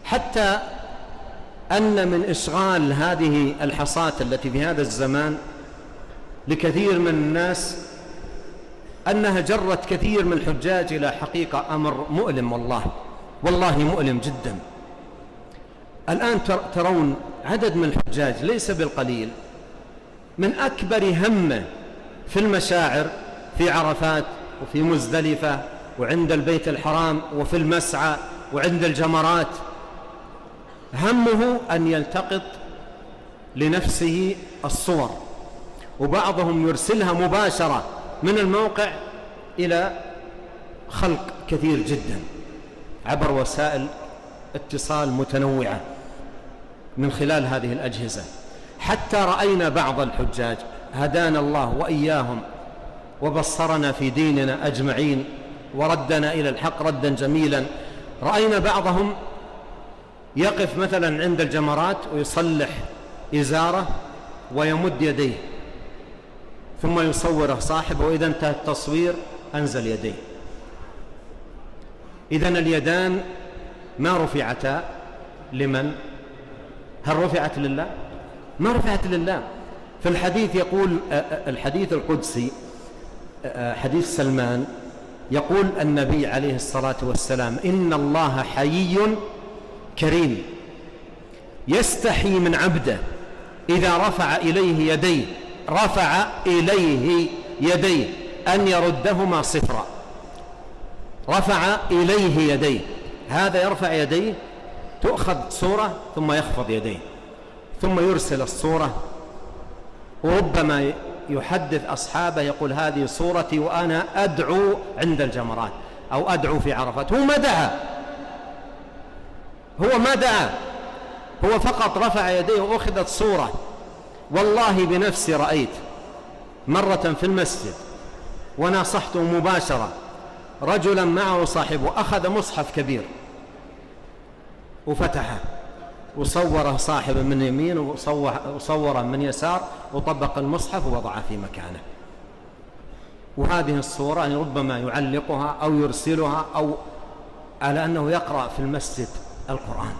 حتى أن من إشغال هذه الحصات التي في هذا الزمان لكثير من الناس أنها جرت كثير من الحجاج إلى حقيقة أمر مؤلم، والله مؤلم جدا. الآن ترون عدد من الحجاج ليس بالقليل، من أكبر همه في المشاعر في عرفات وفي مزدلفة وعند البيت الحرام وفي المسعى وعند الجمرات، همه أن يلتقط لنفسه الصور، وبعضهم يرسلها مباشرة من الموقع إلى خلق كثير جدا عبر وسائل اتصال متنوعة من خلال هذه الأجهزة. حتى رأينا بعض الحجاج هدانا الله وإياهم وبصرنا في ديننا أجمعين وردنا إلى الحق ردا جميلا، رأينا بعضهم يقف مثلا عند الجمرات ويصلح إزاره ويمد يديه ثم يصوره صاحبه، وإذا انتهى التصوير أنزل يديه. إذن اليدان ما رفعتا لمن؟ هل رفعت لله؟ ما رفعت لله. في الحديث يقول الحديث القدسي حديث سلمان، يقول النبي عليه الصلاة والسلام: إن الله حيي كريم يستحي من عبده إذا رفع إليه يديه أن يردهما صفرا. رفع إليه يديه، هذا يرفع يديه، تؤخذ صورة ثم يخفض يديه ثم يرسل الصورة، وربما يحدث أصحابه يقول: هذه صورتي وأنا أدعو عند الجمرات أو أدعو في عرفات. هو ما دعا، هو فقط رفع يديه وأخذت صورة. والله بنفسي رأيت مرة في المسجد وناصحته مباشرة رجلا معه صاحبه أخذ مصحف كبير وفتحه وصوره صاحبه من يمين وصوره من يسار وطبق المصحف ووضعه في مكانه. وهذه الصورة يعني ربما يعلقها أو يرسلها أو على أنه يقرأ في المسجد القرآن.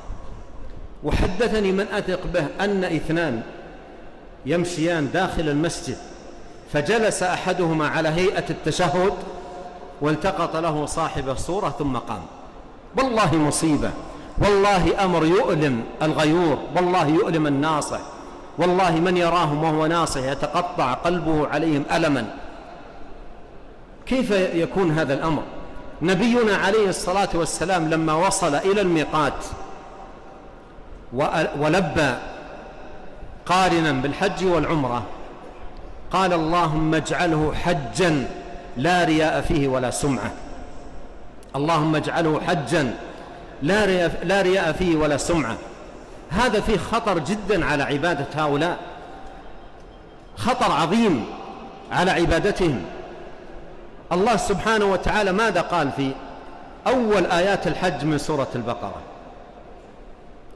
وحدثني من أثق به أن اثنان يمشيان داخل المسجد فجلس أحدهما على هيئة التشهد والتقط له صاحب الصورة ثم قام. والله مصيبة، والله أمر يؤلم الغيور، والله يؤلم الناصح، والله من يراهم وهو ناصح يتقطع قلبه عليهم ألما. كيف يكون هذا الأمر؟ نبينا عليه الصلاة والسلام لما وصل إلى الميقات ولبى قارنا بالحج والعمرة قال: اللهم اجعله حجا لا رياء فيه ولا سمعة. اللهم اجعله حجا لا رياء فيه ولا سمعة. هذا فيه خطر جدا على عبادة هؤلاء، خطر عظيم على عبادتهم. الله سبحانه وتعالى ماذا قال في أول آيات الحج من سورة البقرة؟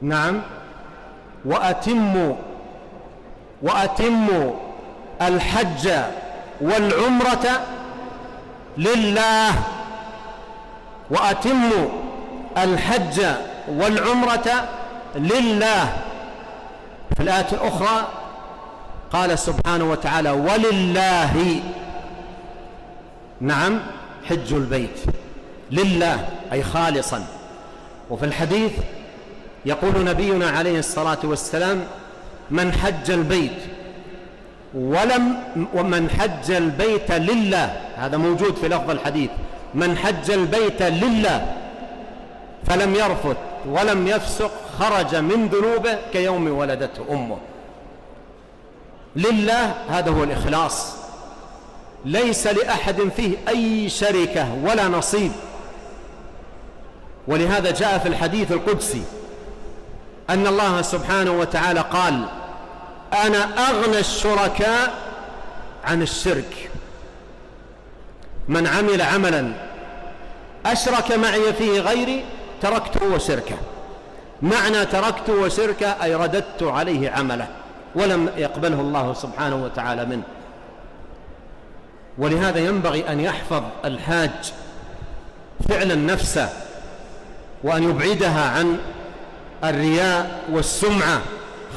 نعم: وأتموا الحج والعمرة لله. وأتموا الحج والعمرة لله. في الآية الأخرى قال سبحانه وتعالى: ولله، نعم، حج البيت، لله أي خالصا. وفي الحديث يقول نبينا عليه الصلاة والسلام: من حج البيت ومن حج البيت لله، هذا موجود في لفظ الحديث، من حج البيت لله فلم يرفث ولم يفسق خرج من ذنوبه كيوم ولدته أمه. لله، هذا هو الإخلاص، ليس لأحد فيه أي شركة ولا نصيب. ولهذا جاء في الحديث القدسي أن الله سبحانه وتعالى قال: أنا أغنى الشركاء عن الشرك، من عمل عملا أشرك معي فيه غيري تركته وشركه. معنى تركته وشركه أي رددت عليه عمله ولم يقبله الله سبحانه وتعالى منه. ولهذا ينبغي أن يحفظ الحاج فعلا نفسه وأن يبعدها عن الرياء والسمعة،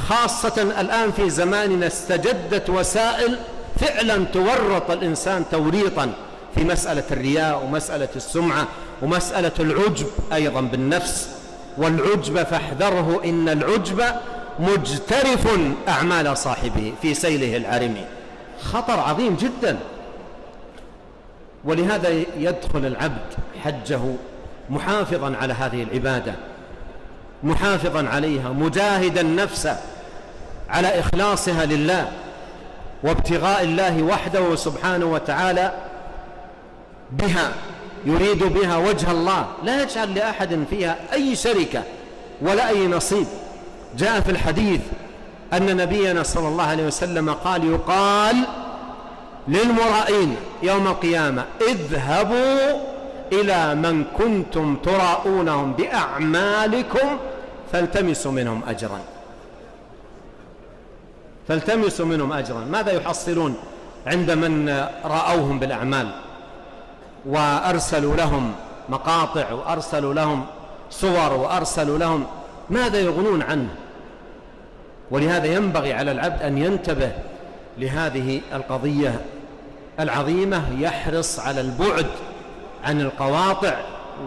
خاصة الآن في زماننا استجدت وسائل فعلا تورط الإنسان توريطا في مسألة الرياء ومسألة السمعة ومسألة العجب أيضا بالنفس. والعجب فاحذره، إن العجب مجترف أعمال صاحبه في سيله العرمي، خطر عظيم جدا. ولهذا يدخل العبد حجه محافظا على هذه العبادة، محافظا عليها، مجاهدا نفسه على إخلاصها لله وابتغاء الله وحده سبحانه وتعالى بها، يريد بها وجه الله، لا يجعل لأحد فيها أي شركة ولا أي نصيب. جاء في الحديث أن نبينا صلى الله عليه وسلم قال: يقال للمرائين يوم القيامة: اذهبوا إلى من كنتم تراؤونهم بأعمالكم فالتمسوا منهم أجرا. فالتمسوا منهم أجرا. ماذا يحصلون عند من رأوهم بالأعمال وأرسلوا لهم مقاطع وأرسلوا لهم صور وأرسلوا لهم؟ ماذا يغنون عنه؟ ولهذا ينبغي على العبد أن ينتبه لهذه القضية العظيمة، يحرص على البعد عن القواطع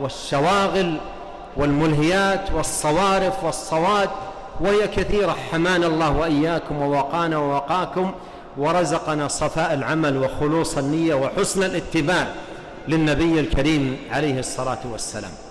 والشواغل والملهيات والصوارف والصواد، وهي كثيرة. حمانا الله وإياكم ووقانا ووقاكم ورزقنا صفاء العمل وخلوص النية وحسن الاتباع للنبي الكريم عليه الصلاة والسلام.